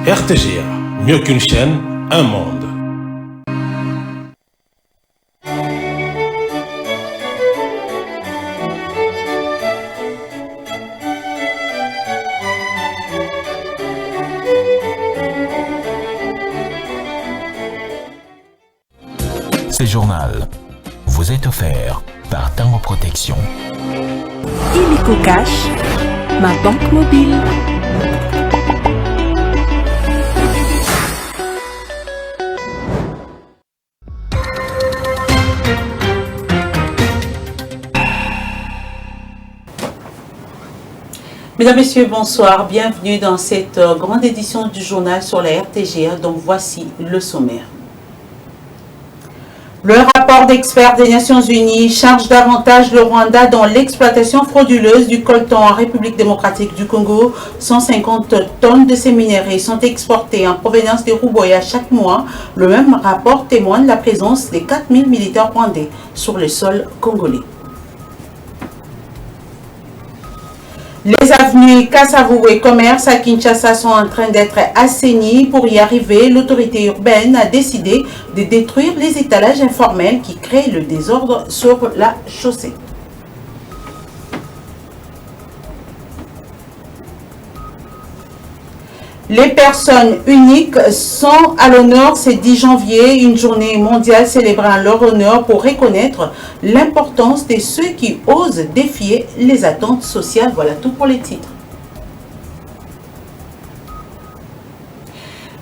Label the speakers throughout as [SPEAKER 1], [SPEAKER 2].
[SPEAKER 1] RTGA, mieux qu'une chaîne, un monde.
[SPEAKER 2] Ce journal vous est offert par Tango Protection.
[SPEAKER 3] Illico Cash, ma banque mobile.
[SPEAKER 4] Mesdames, Messieurs, bonsoir. Bienvenue dans cette grande édition du journal sur la RTGA. Donc voici le sommaire. Le rapport d'experts des Nations Unies charge davantage le Rwanda dans l'exploitation frauduleuse du coltan en République démocratique du Congo. 150 tonnes de ces minéraux sont exportées en provenance des Rouboya chaque mois. Le même rapport témoigne de la présence des 4000 militaires rwandais sur le sol congolais. Les avenues Kasavubu et Commerce à Kinshasa sont en train d'être assainies. Pour y arriver, l'autorité urbaine a décidé de détruire les étalages informels qui créent le désordre sur la chaussée. Les personnes uniques sont à l'honneur ce 10 janvier, une journée mondiale célébrée en leur honneur pour reconnaître l'importance de ceux qui osent défier les attentes sociales. Voilà tout pour les titres.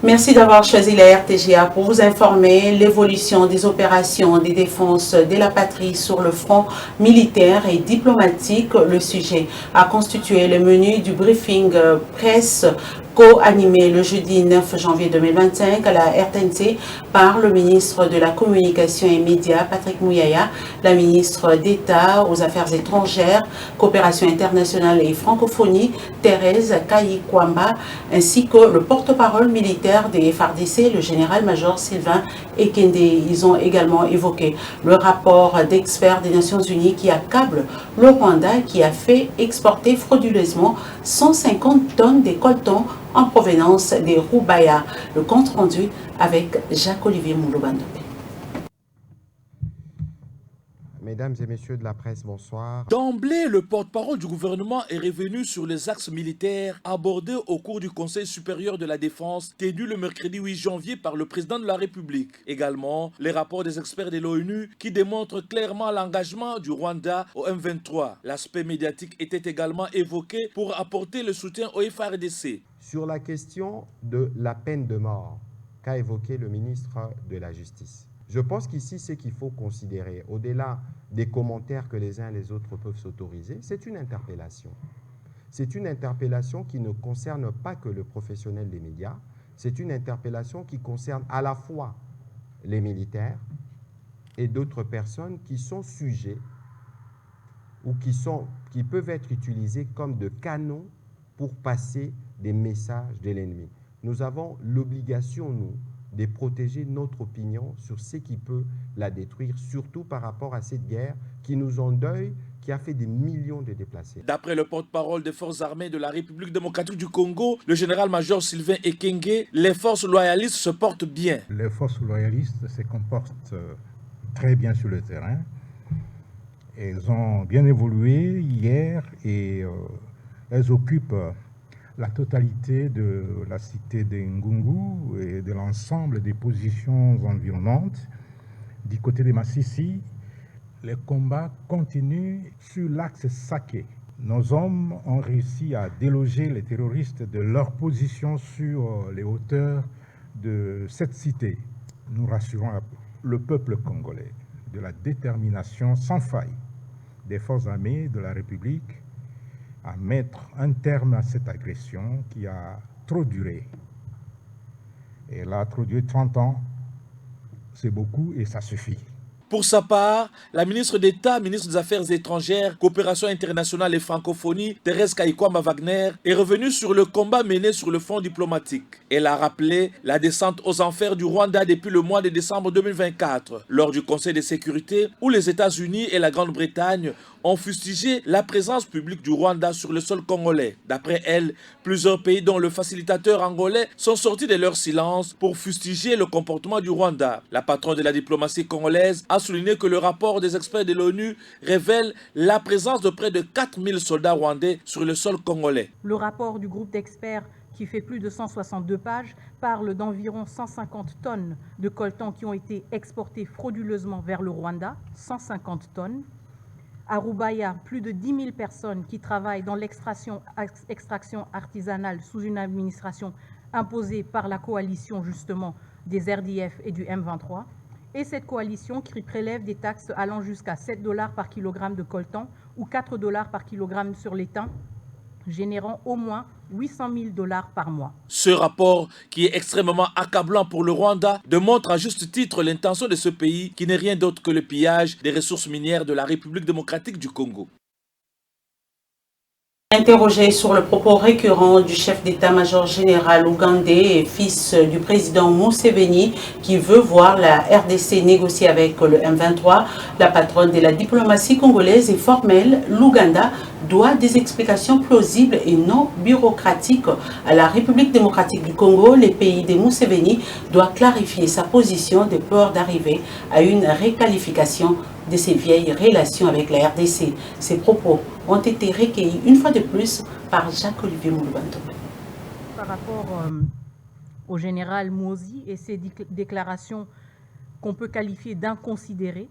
[SPEAKER 4] Merci d'avoir choisi la RTGA pour vous informer l'évolution des opérations de défense de la patrie sur le front militaire et diplomatique. Le sujet a constitué le menu du briefing presse co-animé le jeudi 9 janvier 2025 à la RTNC par le ministre de la Communication et Médias, Patrick Mouyaya, la ministre d'État aux Affaires étrangères, Coopération internationale et francophonie, Thérèse Kayi-Kwamba, ainsi que le porte-parole militaire des FARDC, le général-major Sylvain Ekende. Ils ont également évoqué le rapport d'experts des Nations Unies qui accable le Rwanda qui a fait exporter frauduleusement 150 tonnes de coltan en provenance des Rouboya. Le compte rendu avec Jacques-Olivier Mouloubandope.
[SPEAKER 5] Mesdames et messieurs de la presse, bonsoir.
[SPEAKER 6] D'emblée, le porte-parole du gouvernement est revenu sur les axes militaires abordés au cours du Conseil supérieur de la défense tenu le mercredi 8 janvier par le président de la République. Également, les rapports des experts de l'ONU qui démontrent clairement l'engagement du Rwanda au M23. L'aspect médiatique était également évoqué pour apporter le soutien au FARDC.
[SPEAKER 5] Sur la question de la peine de mort qu'a évoqué le ministre de la Justice, je pense qu'ici, ce qu'il faut considérer, au-delà des commentaires que les uns et les autres peuvent s'autoriser, c'est une interpellation. C'est une interpellation qui ne concerne pas que le professionnel des médias, c'est une interpellation qui concerne à la fois les militaires et d'autres personnes qui sont sujets ou qui peuvent être utilisés comme de canaux pour passer des messages de l'ennemi. Nous avons l'obligation, nous, de protéger notre opinion sur ce qui peut la détruire, surtout par rapport à cette guerre qui nous endeuille, qui a fait des millions de déplacés.
[SPEAKER 6] D'après le porte-parole des forces armées de la République démocratique du Congo, le général-major Sylvain Ekenge, les forces loyalistes se portent bien.
[SPEAKER 7] Les forces loyalistes se comportent très bien sur le terrain. Elles ont bien évolué hier et elles occupent la totalité de la cité de Ngungu et de l'ensemble des positions environnantes. Du côté de Massissi, les combats continuent sur l'axe Saké. Nos hommes ont réussi à déloger les terroristes de leur position sur les hauteurs de cette cité. Nous rassurons le peuple congolais de la détermination sans faille des forces armées de la République à mettre un terme à cette agression qui a trop duré. Elle a trop duré 30 ans, c'est beaucoup et ça suffit.
[SPEAKER 6] Pour sa part, la ministre d'État, ministre des Affaires étrangères, Coopération internationale et francophonie, Thérèse Kayi-Kwamba Wagner, est revenue sur le combat mené sur le front diplomatique. Elle a rappelé la descente aux enfers du Rwanda depuis le mois de décembre 2024, lors du Conseil de sécurité où les États-Unis et la Grande-Bretagne ont fustigé la présence publique du Rwanda sur le sol congolais. D'après elle, plusieurs pays dont le facilitateur angolais sont sortis de leur silence pour fustiger le comportement du Rwanda. La patronne de la diplomatie congolaise a souligné que le rapport des experts de l'ONU révèle la présence de près de 4000 soldats rwandais sur le sol congolais.
[SPEAKER 8] Le rapport du groupe d'experts qui fait plus de 162 pages, parle d'environ 150 tonnes de coltan qui ont été exportées frauduleusement vers le Rwanda, 150 tonnes. À Roubaïa, plus de 10 000 personnes qui travaillent dans l'extraction artisanale sous une administration imposée par la coalition justement des RDF et du M23. Et cette coalition qui prélève des taxes allant jusqu'à 7 $ par kilogramme de coltan ou 4 $ par kilogramme sur l'étain, générant au moins 800 000 $ par mois.
[SPEAKER 6] Ce rapport, qui est extrêmement accablant pour le Rwanda, démontre à juste titre l'intention de ce pays qui n'est rien d'autre que le pillage des ressources minières de la République démocratique du Congo.
[SPEAKER 4] Interrogé sur le propos récurrent du chef d'état-major général ougandais et fils du président Museveni qui veut voir la RDC négocier avec le M23, la patronne de la diplomatie congolaise est formelle. L'Ouganda doit des explications plausibles et non bureaucratiques à la République démocratique du Congo. Les pays de Museveni doivent clarifier sa position de peur d'arriver à une réqualification de ses vieilles relations avec la RDC. Ces propos ont été recueillis une fois de plus par Jacques-Olivier Moulubanto.
[SPEAKER 8] Par rapport au général Muhoozi et ses déclarations qu'on peut qualifier d'inconsidérées,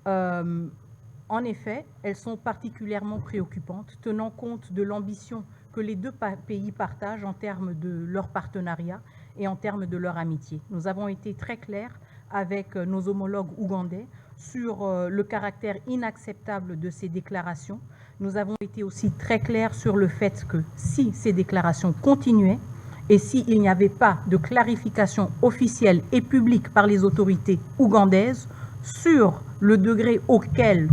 [SPEAKER 8] en effet, elles sont particulièrement préoccupantes, tenant compte de l'ambition que les deux pays partagent en termes de leur partenariat et en termes de leur amitié. Nous avons été très clairs avec nos homologues ougandais sur le caractère inacceptable de ces déclarations. Nous avons été aussi très clairs sur le fait que si ces déclarations continuaient et s'il n'y avait pas de clarification officielle et publique par les autorités ougandaises sur le degré auquel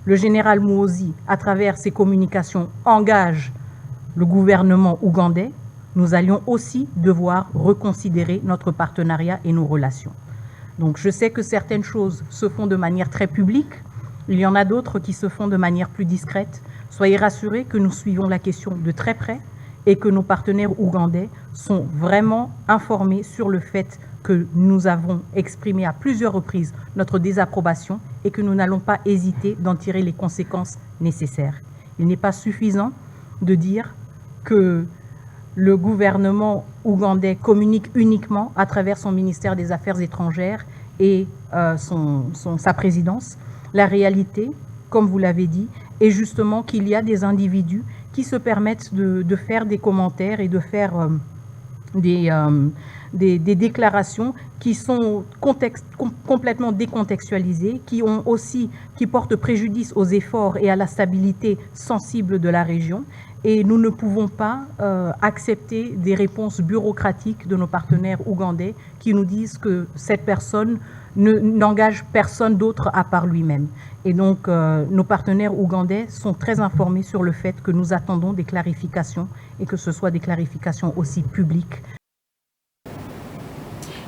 [SPEAKER 8] le général Muhoozi, à travers ses communications, engage le gouvernement ougandais, nous allions aussi devoir reconsidérer notre partenariat et nos relations. Donc je sais que certaines choses se font de manière très publique, il y en a d'autres qui se font de manière plus discrète. Soyez rassurés que nous suivons la question de très près et que nos partenaires ougandais sont vraiment informés sur le fait que nous avons exprimé à plusieurs reprises notre désapprobation et que nous n'allons pas hésiter d'en tirer les conséquences nécessaires. Il n'est pas suffisant de dire que le gouvernement ougandais communique uniquement à travers son ministère des Affaires étrangères et sa présidence. La réalité, comme vous l'avez dit, est justement qu'il y a des individus qui se permettent de faire des commentaires et de faire des déclarations qui sont complètement décontextualisées, qui portent préjudice aux efforts et à la stabilité sensible de la région. Et nous ne pouvons pas accepter des réponses bureaucratiques de nos partenaires ougandais qui nous disent que cette personne n'engage personne d'autre à part lui-même. Et donc, nos partenaires ougandais sont très informés sur le fait que nous attendons des clarifications et que ce soit des clarifications aussi publiques.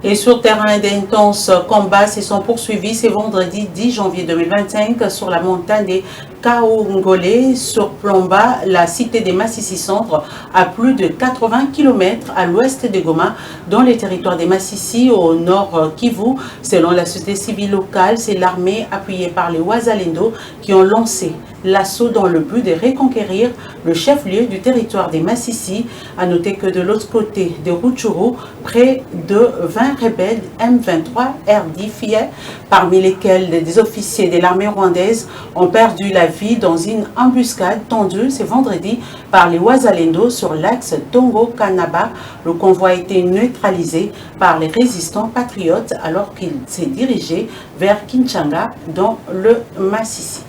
[SPEAKER 4] Et sur terrain d'intenses combats se sont poursuivis ce vendredi 10 janvier 2025 sur la montagne des Kaongolé, sur Plomba, la cité des Massissi Centre, à plus de 80 km à l'ouest de Goma, dans les territoires des Massissi, au nord Kivu. Selon la société civile locale, c'est l'armée appuyée par les Wazalendo qui ont lancé l'assaut dans le but de reconquérir le chef-lieu du territoire des Massissi. À noter que de l'autre côté de Rutshuru, près de 20 rebelles M23 RDF, parmi lesquels des officiers de l'armée rwandaise, ont perdu la vie dans une embuscade tendue ce vendredi par les Wazalendo sur l'axe Tongo-Kanaba. Le convoi a été neutralisé par les résistants patriotes alors qu'il s'est dirigé vers Kinshasa dans le Massissi.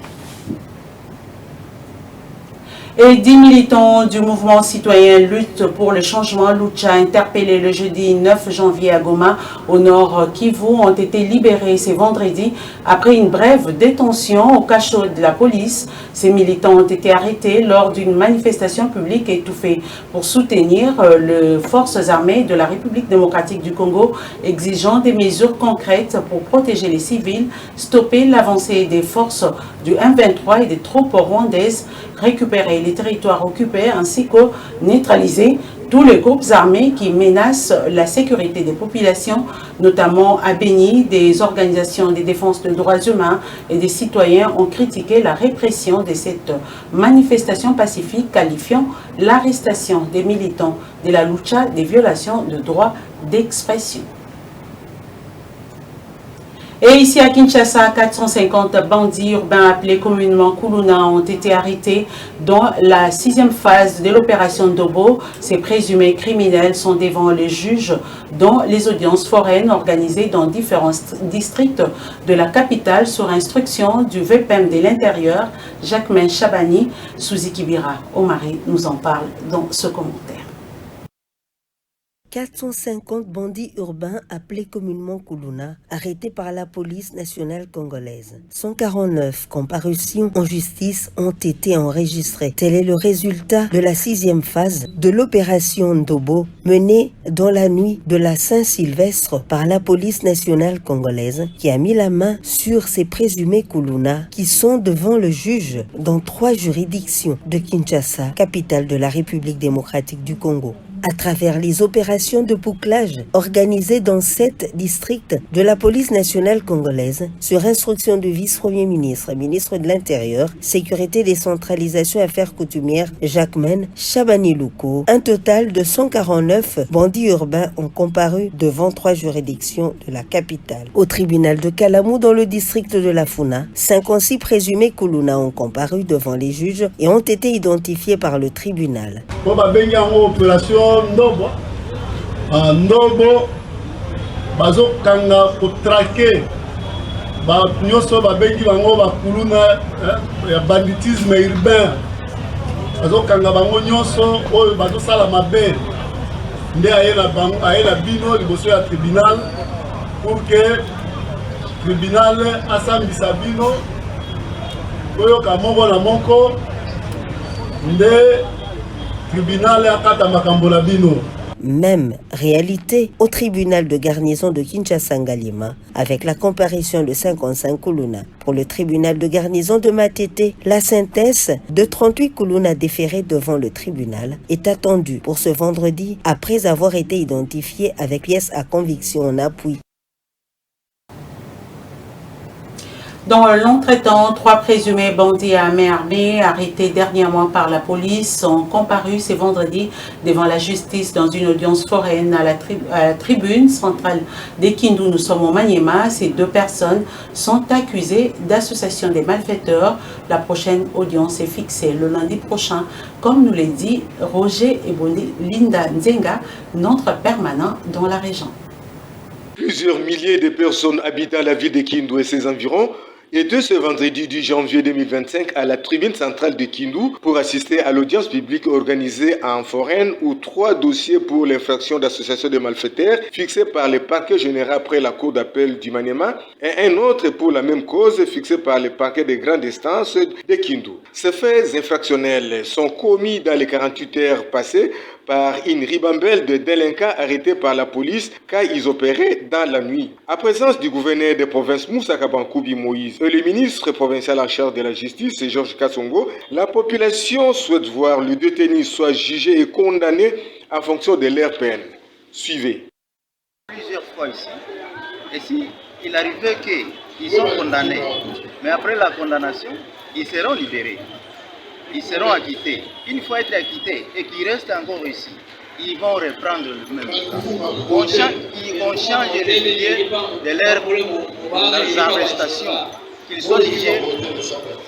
[SPEAKER 4] Et 10 militants du mouvement citoyen Lutte pour le changement, Lucha, interpellés le jeudi 9 janvier à Goma, au nord Kivu, ont été libérés ce vendredi après une brève détention au cachot de la police. Ces militants ont été arrêtés lors d'une manifestation publique étouffée pour soutenir les forces armées de la République démocratique du Congo, exigeant des mesures concrètes pour protéger les civils, stopper l'avancée des forces du M23 et des troupes rwandaises, récupérer les territoires occupés ainsi que neutraliser tous les groupes armés qui menacent la sécurité des populations, notamment à Beni. Des organisations de défense des droits humains et des citoyens ont critiqué la répression de cette manifestation pacifique, qualifiant l'arrestation des militants de la lucha des violations de droits d'expression. Et ici à Kinshasa, 450 bandits urbains appelés communément Kuluna ont été arrêtés dans la 6e phase de l'opération Ndobo. Ces présumés criminels sont devant les juges dans les audiences foraines organisées dans différents districts de la capitale sur instruction du VPM de l'Intérieur, Jacquemain Chabani. Souzi Kibira Omari nous en parle dans ce commentaire.
[SPEAKER 9] 450 bandits urbains appelés communément Kuluna, arrêtés par la police nationale congolaise. 149 comparutions en justice ont été enregistrées. Tel est le résultat de la 6e phase de l'opération Ndobo, menée dans la nuit de la Saint-Sylvestre par la police nationale congolaise, qui a mis la main sur ces présumés Kuluna qui sont devant le juge dans 3 juridictions de Kinshasa, capitale de la République démocratique du Congo. À travers les opérations de bouclage organisées dans 7 districts de la police nationale congolaise, sur instruction du vice-premier ministre, ministre de l'Intérieur, Sécurité, Décentralisation et Affaires coutumières, Jacquemain Chabani Louko, un total de 149 bandits urbains ont comparu devant 3 juridictions de la capitale. Au tribunal de Kalamou, dans le district de la Funa, 56 présumés Kuluna ont comparu devant les juges et ont été identifiés par le tribunal.
[SPEAKER 10] Ndobo Ndobo bazo kanga ko traquer ba nyoso ba bengi bango ba kuluna ya banditisme urbain bazo kanga bango nyoso oyo bazo sala mabe nde ayela bino liboso ya tribunal pour que tribunal asambisa bino oyo ka moko na moko nde tribunal akata makambo na bino.
[SPEAKER 9] Même réalité au tribunal de garnison de Kinshasa-Ngalima, avec la comparution de 55 Kuluna. Pour le tribunal de garnison de Matete, la synthèse de 38 Kuluna déférés devant le tribunal est attendue pour ce vendredi, après avoir été identifiés avec pièces à conviction en appui.
[SPEAKER 4] Dans l'entretemps, 3 présumés bandits à main armée arrêtés dernièrement par la police ont comparu ce vendredi devant la justice dans une audience foraine à la tribune centrale des Kindu. Nous sommes au Maniema. Ces 2 personnes sont accusées d'association des malfaiteurs. La prochaine audience est fixée le lundi prochain, comme nous l'a dit Roger Eboni Linda Nzenga, notre permanent dans la région.
[SPEAKER 11] Plusieurs milliers de personnes habitent à la ville de Kindu et ses environs étaient ce vendredi 10 janvier 2025 à la tribune centrale de Kindu pour assister à l'audience publique organisée en foraine où 3 dossiers pour l'infraction d'association de malfaiteurs fixés par le parquet général après la cour d'appel du Maniema et un autre pour la même cause fixé par le parquet de grande instance de Kindu. Ces faits infractionnels sont commis dans les 48 heures passées par une ribambelle de délinquants arrêtés par la police car ils opéraient dans la nuit. À présence du gouverneur de province Moussa Kabankoubi Moïse et le ministre provincial en charge de la justice, Georges Kassongo, la population souhaite voir le détenu soit jugé et condamné en fonction de leur peine. Suivez.
[SPEAKER 12] Plusieurs fois ici, et si il arrivait qu'ils sont condamnés, mais après la condamnation, ils seront libérés. Ils seront acquittés. Une fois être acquittés et qu'ils restent encore ici, ils vont reprendre le même. On change les milieux de leurs arrestations. Qu'ils soient jugés,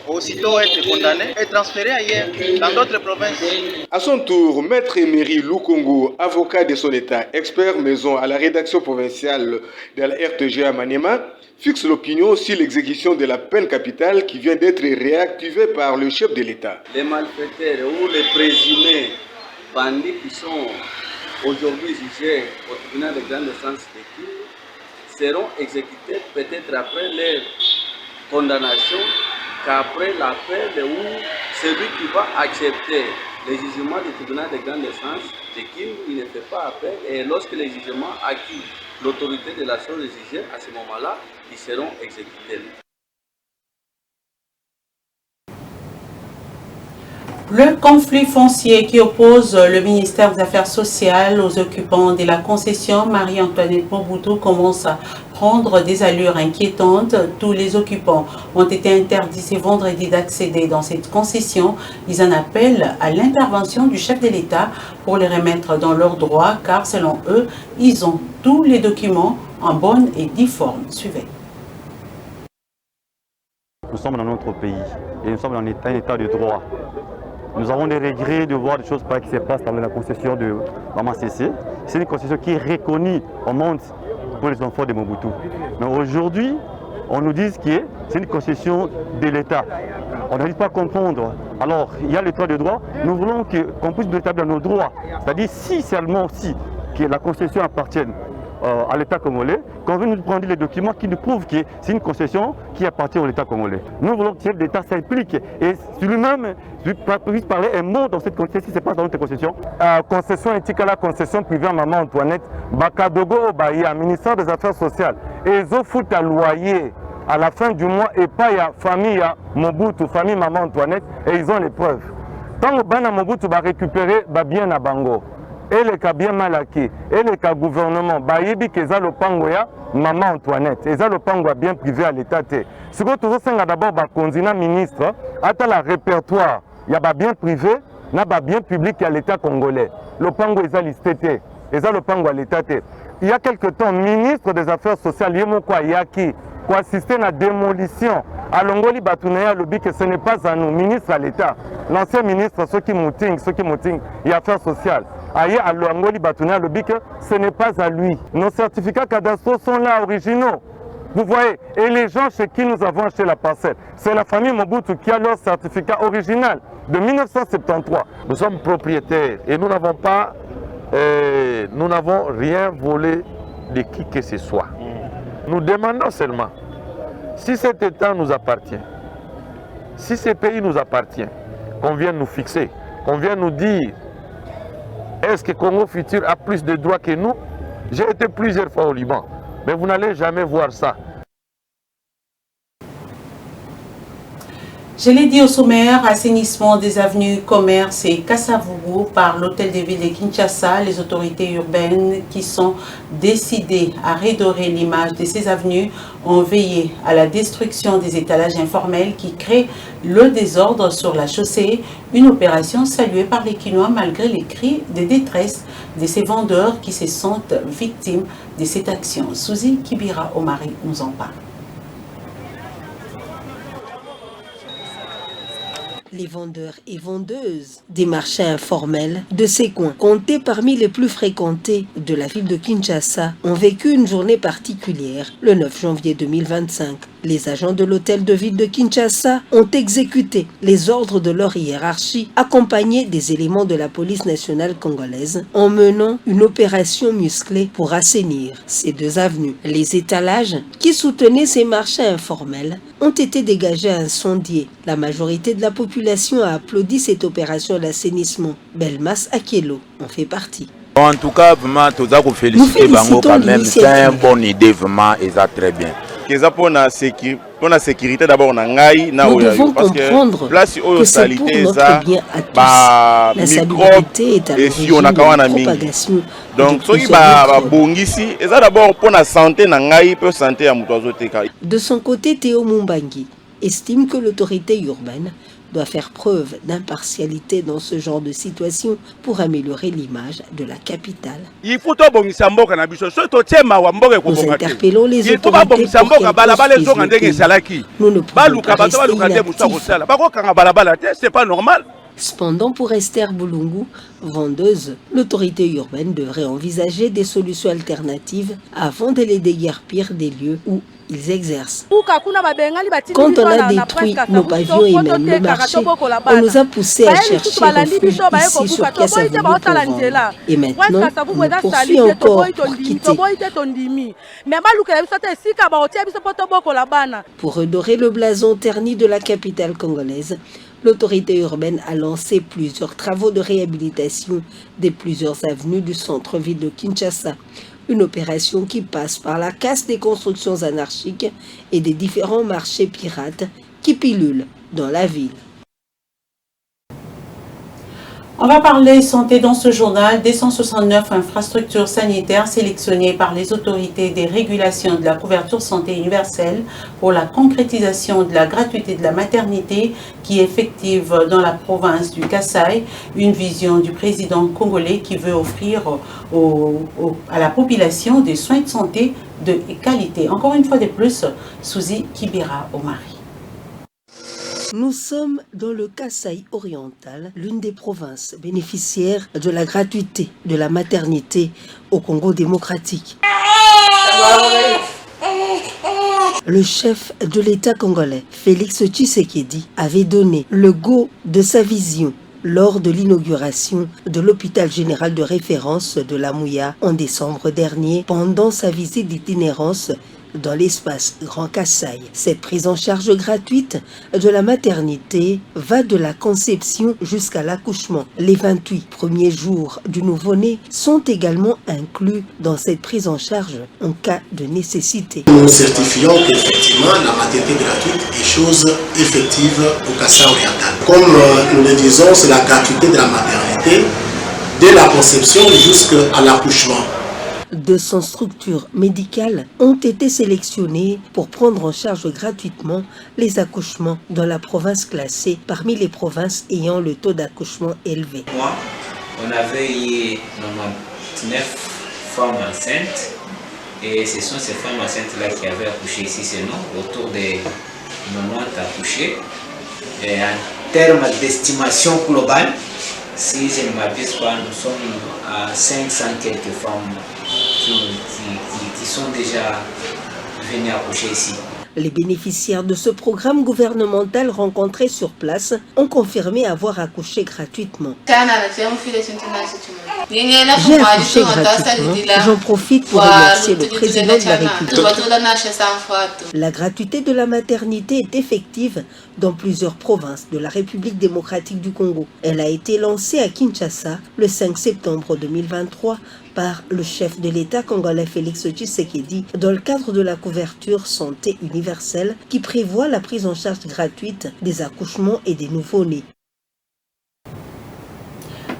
[SPEAKER 12] aussitôt être condamnés et transférés ailleurs, dans d'autres provinces.
[SPEAKER 11] À son tour, Maître Emery Lukongo, avocat de son État, expert maison à la rédaction provinciale de la RTG à Maniema, fixe l'opinion sur l'exécution de la peine capitale qui vient d'être réactivée par le chef de l'État.
[SPEAKER 13] Les malfaiteurs ou les présumés bandits qui sont aujourd'hui jugés au tribunal de grande instance de Kindu seront exécutés peut-être après leur condamnation qu'après l'appel où celui qui va accepter le jugement du tribunal de grande instance de Kindu, il ne fait pas appel et lorsque le jugement acquis l'autorité de la chose jugée, à ce moment-là, ils seront exécutés.
[SPEAKER 4] Le conflit foncier qui oppose le ministère des Affaires sociales aux occupants de la concession Marie-Antoinette Mobutu commence à prendre des allures inquiétantes. Tous les occupants ont été interdits ce vendredi d'accéder dans cette concession. Ils en appellent à l'intervention du chef de l'État pour les remettre dans leurs droits, car selon eux, ils ont tous les documents en bonne et due forme. Suivez.
[SPEAKER 14] Nous sommes dans notre pays et nous sommes dans un état de droit. Nous avons des regrets de voir des choses qui se passent dans la concession de Maman Cessé. C'est une concession qui est reconnue au monde pour les enfants de Mobutu. Mais aujourd'hui, on nous dit que c'est une concession de l'État. On n'arrive pas à comprendre. Alors, il y a l'état de droit. Nous voulons qu'on puisse nous établir nos droits. C'est-à-dire, si seulement si que la concession appartienne à l'État congolais, qu'on veut nous prendre les documents qui nous prouvent que c'est une concession qui appartient à l'État congolais. Nous voulons que l'État s'implique et lui-même puisse parler un mot dans cette concession si ce n'est pas dans notre concession. Concession éthique à la concession privée à Maman Antoinette, Bakadogo Obaya, ministère des Affaires sociales, et ils ont foutu à loyer à la fin du mois et pas la famille Mobutu, famille Maman Antoinette, et ils ont les preuves. Tant que Bana Mobutu va récupérer bien à Bango. Et les cas bien mal acquis, et les cas gouvernement, Baïbi Keza Lopangoya, Maman Antoinette, et Lopangoya bien privé à l'État. Ce que tout ça, d'abord, le ministre, à la répertoire, il y a bien privé, il y a bien public à l'État congolais. Lopango est listé, et Lopango à l'État. Il y a quelque temps, ministre des Affaires sociales, Yemoko Yaki, qui assistait à la démolition. À Longoli Batunaya, le que ce n'est pas à nous, ministre à l'État. L'ancien ministre, ceux qui mouting, et Affaires sociales. Aïe à Longoli Batunaya, le que ce n'est pas à lui. Nos certificats cadastraux sont là, originaux. Vous voyez, et les gens chez qui nous avons acheté la parcelle, c'est la famille Mobutu qui a leur certificat original de 1973.
[SPEAKER 15] Nous sommes propriétaires et nous n'avons pas, nous n'avons rien volé de qui que ce soit. Nous demandons seulement, si cet État nous appartient, si ce pays nous appartient, qu'on vienne nous fixer, qu'on vienne nous dire, est-ce que Congo Futur a plus de droits que nous? J'ai été plusieurs fois au Liban, mais vous n'allez jamais voir ça.
[SPEAKER 4] Je l'ai dit au sommaire, assainissement des avenues Commerce et Kasavubu par l'hôtel de ville de Kinshasa, les autorités urbaines qui sont décidées à redorer l'image de ces avenues ont veillé à la destruction des étalages informels qui créent le désordre sur la chaussée, une opération saluée par les Kinois malgré les cris de détresse de ces vendeurs qui se sentent victimes de cette action. Suzy Kibira Omari nous en parle.
[SPEAKER 9] Les vendeurs et vendeuses des marchés informels de ces coins, comptés parmi les plus fréquentés de la ville de Kinshasa, ont vécu une journée particulière le 9 janvier 2025. Les agents de l'hôtel de ville de Kinshasa ont exécuté les ordres de leur hiérarchie, accompagnés des éléments de la police nationale congolaise, en menant une opération musclée pour assainir ces deux avenues. Les étalages qui soutenaient ces marchés informels ont été dégagés incendiés. La majorité de la population a applaudi cette opération d'assainissement. Belmas Akelo en fait partie.
[SPEAKER 16] En tout cas, vraiment, tout ça, vous félicitez Bango quand même. C'est une bonne idée, vraiment, et ça très bien.
[SPEAKER 17] Pour la sécurité d'abord,
[SPEAKER 9] nous devons comprendre que c'est pour notre bien à tous. La salubrité est à l'origine de la propagation.
[SPEAKER 17] Donc, ce qui est ici, c'est d'abord pour la santé, pour la santé à
[SPEAKER 9] De son côté, Théo Mumbangi estime que l'autorité urbaine doit faire preuve d'impartialité dans ce genre de situation pour améliorer l'image de la capitale. Nous interpellons les autorités pour qu'elles posent les Nous ne pouvons pas rester
[SPEAKER 17] c'est pas normal.
[SPEAKER 9] Cependant, pour Esther Boulungu, vendeuse, l'autorité urbaine devrait envisager des solutions alternatives avant de les déguerpir des lieux où ils exercent. Quand on a détruit nos pavillons et même le marché, on nous a poussé à chercher refuge ici sur Kasavubu pour vendre. Et maintenant, on nous poursuit encore pour quitter. Pour redorer le blason terni de la capitale congolaise, l'autorité urbaine a lancé plusieurs travaux de réhabilitation des plusieurs avenues du centre-ville de Kinshasa. Une opération qui passe par la casse des constructions anarchiques et des différents marchés pirates qui pilulent dans la ville.
[SPEAKER 4] On va parler santé dans ce journal. Des 169 infrastructures sanitaires sélectionnées par les autorités des régulations de la couverture santé universelle pour la concrétisation de la gratuité de la maternité qui est effective dans la province du Kasaï. Une vision du président congolais qui veut offrir à la population des soins de santé de qualité. Encore une fois de plus, Souzy Kibira Omari.
[SPEAKER 9] Nous sommes dans le Kasaï oriental, l'une des provinces bénéficiaires de la gratuité de la maternité au Congo démocratique. Le chef de l'État congolais, Félix Tshisekedi, avait donné le go de sa vision lors de l'inauguration de l'hôpital général de référence de la Mouya en décembre dernier pendant sa visite d'itinérance dans l'espace Grand Kasaï. Cette prise en charge gratuite de la maternité va de la conception jusqu'à l'accouchement. Les 28 premiers jours du nouveau-né sont également inclus dans cette prise en charge en cas de nécessité.
[SPEAKER 18] Nous certifions qu'effectivement la maternité gratuite est chose effective au Kasaï oriental. Comme nous le disons, c'est la gratuité de la maternité dès la conception jusqu'à l'accouchement.
[SPEAKER 9] 200 structures médicales ont été sélectionnées pour prendre en charge gratuitement les accouchements dans la province classée parmi les provinces ayant le taux d'accouchement élevé.
[SPEAKER 19] Moi, on avait eu 99 femmes enceintes et ce sont ces femmes enceintes-là qui avaient accouché ici, c'est nous, autour de 90 accouchés. Et en termes d'estimation globale, si je ne m'abuse pas, nous sommes à 500 quelques femmes qui sont déjà venues accoucher ici.
[SPEAKER 9] Les bénéficiaires de ce programme gouvernemental rencontrés sur place ont confirmé avoir accouché gratuitement. J'ai accouché gratuitement. J'en profite pour remercier le président de la République. La gratuité de la maternité est effective dans plusieurs provinces de la République démocratique du Congo. Elle a été lancée à Kinshasa le 5 septembre 2023 par le chef de l'État congolais Félix Tshisekedi dans le cadre de la couverture santé universelle qui prévoit la prise en charge gratuite des accouchements et des nouveau-nés.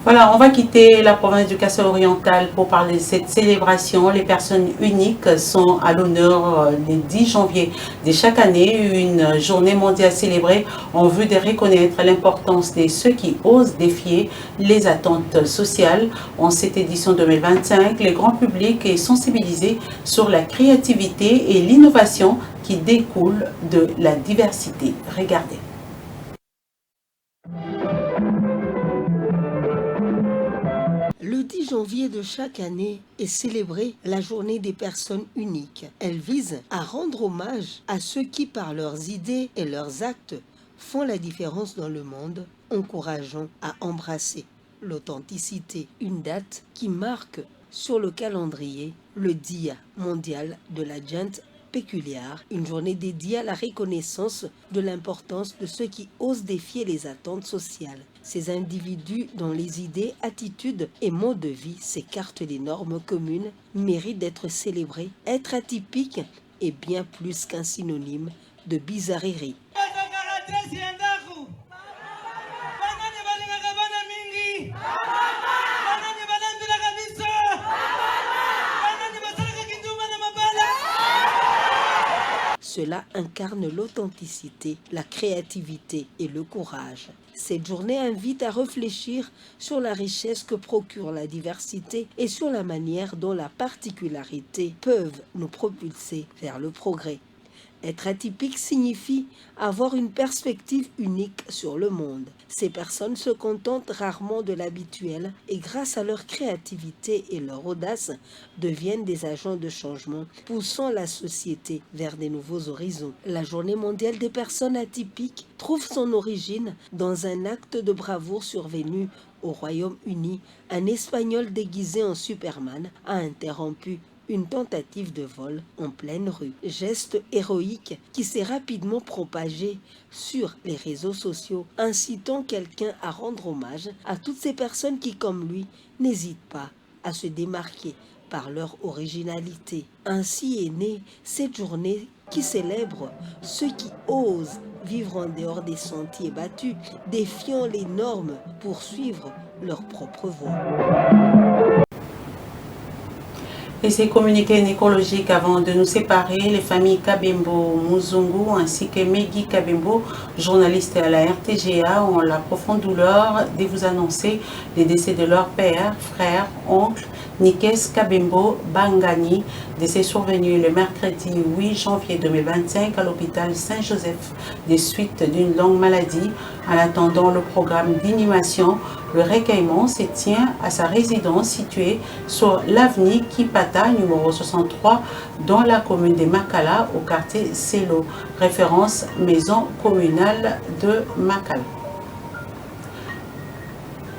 [SPEAKER 4] Voilà, on va quitter la province du Kasaï oriental pour parler de cette célébration. Les personnes uniques sont à l'honneur le 10 janvier de chaque année, une journée mondiale célébrée en vue de reconnaître l'importance de ceux qui osent défier les attentes sociales. En cette édition 2025, le grand public est sensibilisé sur la créativité et l'innovation qui découlent de la diversité. Regardez.
[SPEAKER 9] Le 10 janvier de chaque année est célébrée la journée des personnes uniques. Elle vise à rendre hommage à ceux qui, par leurs idées et leurs actes, font la différence dans le monde, encourageant à embrasser l'authenticité. Une date qui marque sur le calendrier le Dia mondial de la gente péculière, une journée dédiée à la reconnaissance de l'importance de ceux qui osent défier les attentes sociales. Ces individus dont les idées, attitudes et modes de vie s'écartent des normes communes méritent d'être célébrés. Être atypique est bien plus qu'un synonyme de bizarrerie. Cela incarne l'authenticité, la créativité et le courage. Cette journée invite à réfléchir sur la richesse que procure la diversité et sur la manière dont la particularité peuvent nous propulser vers le progrès. Être atypique signifie avoir une perspective unique sur le monde. Ces personnes se contentent rarement de l'habituel et grâce à leur créativité et leur audace deviennent des agents de changement, poussant la société vers des nouveaux horizons. La Journée mondiale des personnes atypiques trouve son origine dans un acte de bravoure survenu au Royaume-Uni. Un Espagnol déguisé en Superman a interrompu une tentative de vol en pleine rue. Geste héroïque qui s'est rapidement propagé sur les réseaux sociaux, incitant quelqu'un à rendre hommage à toutes ces personnes qui, comme lui, n'hésitent pas à se démarquer par leur originalité. Ainsi est née cette journée qui célèbre ceux qui osent vivre en dehors des sentiers battus, défiant les normes pour suivre leur propre voix.
[SPEAKER 4] Et ces communiqués nécrologiques avant de nous séparer, les familles Kabembo Muzungu ainsi que Megui Kabembo, journaliste à la RTGA, ont la profonde douleur de vous annoncer les décès de leur père, frère, oncle, Nikes Kabembo Bangani, décès survenu le mercredi 8 janvier 2025 à l'hôpital Saint-Joseph des suites d'une longue maladie. En attendant le programme d'inhumation, le recueillement se tient à sa résidence située sur l'avenue Kipata, numéro 63, dans la commune de Makala, au quartier Selo, référence maison communale de Makala.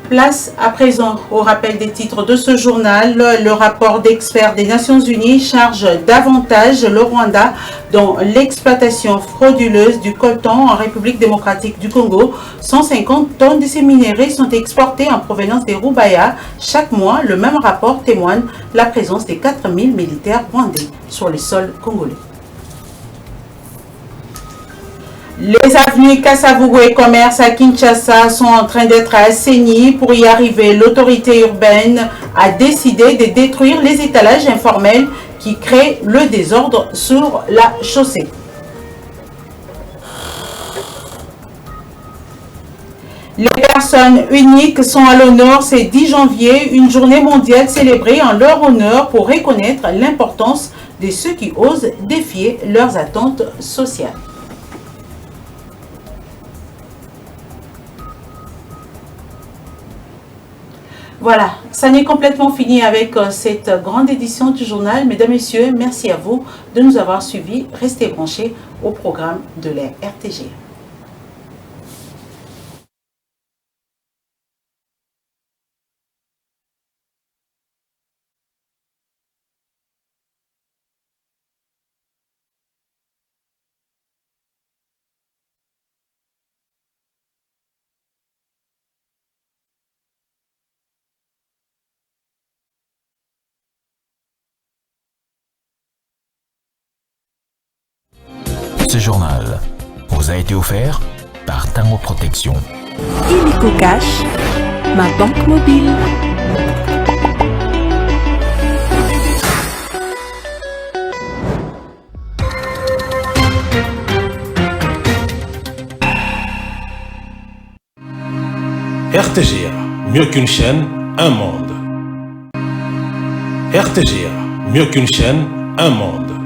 [SPEAKER 4] Place à présent au rappel des titres de ce journal. Le rapport d'experts des Nations Unies charge davantage le Rwanda dans l'exploitation frauduleuse du coltan en République démocratique du Congo. 150 tonnes de ces minéraux sont exportées en provenance des Rubaya. Chaque mois, le même rapport témoigne la présence des 4000 militaires rwandais sur le sol congolais. Les avenues Kasavubu et Commerce à Kinshasa sont en train d'être assainies. Pour y arriver, l'autorité urbaine a décidé de détruire les étalages informels qui créent le désordre sur la chaussée. Les personnes uniques sont à l'honneur ce 10 janvier, une journée mondiale célébrée en leur honneur pour reconnaître l'importance de ceux qui osent défier leurs attentes sociales. Voilà, ça n'est complètement fini avec cette grande édition du journal. Mesdames, Messieurs, merci à vous de nous avoir suivis. Restez branchés au programme de la RTG.
[SPEAKER 2] Ce journal vous a été offert par Tango Protection.
[SPEAKER 3] Illico Cash, ma banque mobile.
[SPEAKER 1] RTGA, mieux qu'une chaîne, un monde. RTGA, mieux qu'une chaîne, un monde.